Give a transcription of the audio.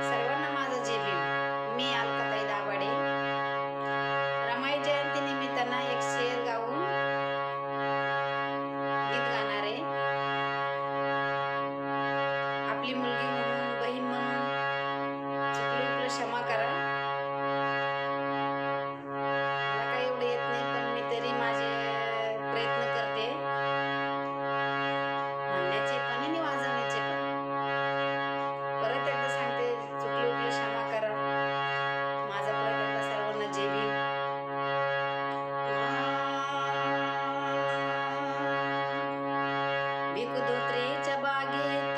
सर्वांना माझं जय भीम. मी अलकाताई दाभाडे. रमाई जयंती निमित्तानं एक शेर गाऊन गीत गाणार आहे. आपली मुलगी म्हणून, बहीण म्हणून चुकलं विकलं क्षमा करा. मला काही एवढं येत नाही, पण मी तरी माझे प्रयत्न करते म्हणण्याचे पण आणि वाजवण्याचे पण. परत एकदा सांगते, चुकलं विकलं क्षमा करा. माझा परत एकदा सर्वांना जय भीम. भिकू धोत्रेच्या बागेत